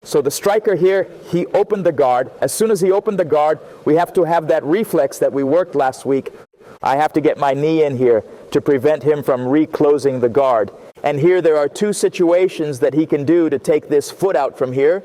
So the striker here, he opened the guard. As soon as he opened the guard, we have to have that reflex that we worked last week. I have to get my knee in here to prevent him from reclosing the guard. And here there are two situations that he can do to take this foot out from here.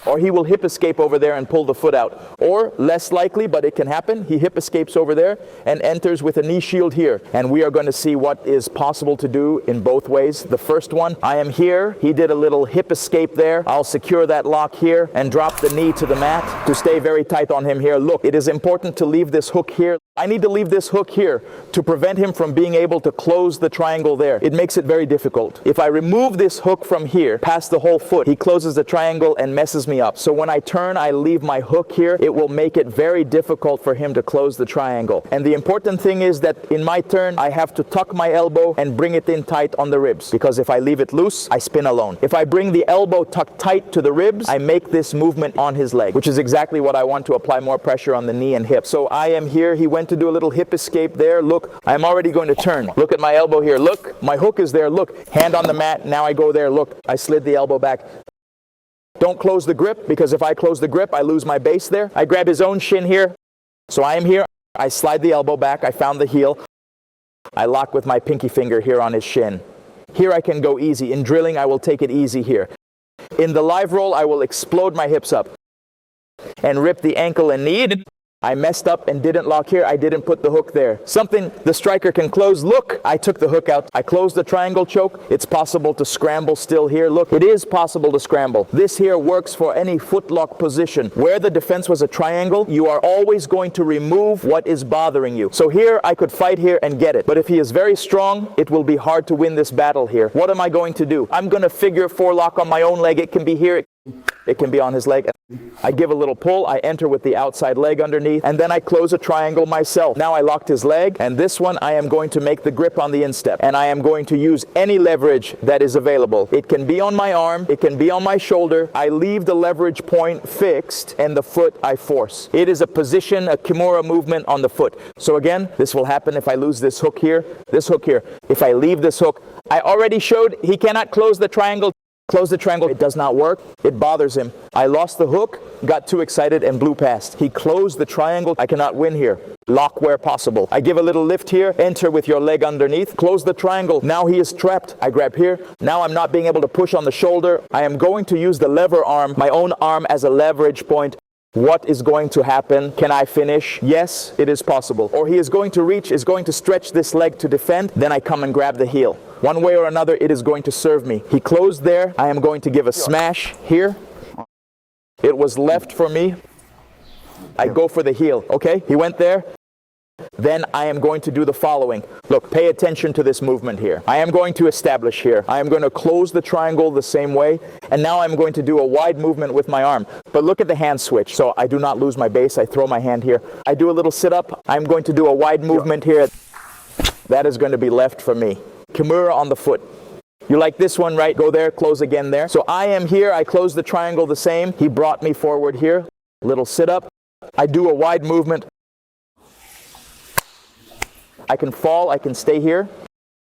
Or he will hip escape over there and pull the foot out. Or, less likely, but it can happen, he hip escapes over there and enters with a knee shield here. And we are going to see what is possible to do in both ways. The first one, I am here. He did a little hip escape there. I'll secure that lock here and drop the knee to the mat to stay very tight on him here. Look, it is important to leave this hook here. I need to leave this hook here to prevent him from being able to close the triangle there. It makes it very difficult. If I remove this hook from here, past the whole foot, he closes the triangle and messes me up. So when I turn, I leave my hook here. It will make it very difficult for him to close the triangle. And the important thing is that in my turn, I have to tuck my elbow and bring it in tight on the ribs. Because if I leave it loose, I spin alone. If I bring the elbow tucked tight to the ribs, I make this movement on his leg, which is exactly what I want to apply more pressure on the knee and hip. So I am here. He went to do a little hip escape there. Look, I'm already going to turn. Look at my elbow here. Look, my hook is there. Look, hand on the mat. Now I go there. Look, I slid the elbow back. Don't close the grip, because if I close the grip, I lose my base there. I grab his own shin here. So I am here. I slide the elbow back. I found the heel. I lock with my pinky finger here on his shin. Here I can go easy. In drilling, I will take it easy here. In the live roll, I will explode my hips up and rip the ankle and knee. I messed up and didn't lock here. I didn't put the hook there. Something the striker can close. Look, I took the hook out. I closed the triangle choke. It's possible to scramble still here. Look, it is possible to scramble. This here works for any footlock position. Where the defense was a triangle, you are always going to remove what is bothering you. So here, I could fight here and get it. But if he is very strong, it will be hard to win this battle here. What am I going to do? I'm going to figure forelock on my own leg. It can be here. It can be on his leg. I give a little pull, I enter with the outside leg underneath, and then I close a triangle myself. Now I locked his leg, and this one I am going to make the grip on the instep, and I am going to use any leverage that is available. It can be on my arm, it can be on my shoulder. I leave the leverage point fixed, and the foot I force. It is a position, a Kimura movement on the foot. So again, this will happen if I lose this hook here, this hook here. If I leave this hook, I already showed he cannot close the triangle. Close the triangle, it does not work, it bothers him. I lost the hook, got too excited and blew past. He closed the triangle, I cannot win here. Lock where possible. I give a little lift here, enter with your leg underneath, close the triangle. Now he is trapped, I grab here. Now I'm not being able to push on the shoulder. I am going to use the lever arm, my own arm as a leverage point. What is going to happen? Can I finish? Yes, it is possible. Or he is going to reach, is going to stretch this leg to defend, then I come and grab the heel. One way or another, it is going to serve me. He closed there. I am going to give a smash here. It was left for me. I go for the heel, okay? He went there. Then I am going to do the following. Look, pay attention to this movement here. I am going to establish here. I am going to close the triangle the same way. And now I'm going to do a wide movement with my arm. But look at the hand switch. So I do not lose my base. I throw my hand here. I do a little sit-up. I'm going to do a wide movement here. That is going to be left for me. Kimura on the foot. You like this one, right? Go there, close again there. So I am here. I close the triangle the same. He brought me forward here. Little sit-up. I do a wide movement. I can fall, I can stay here.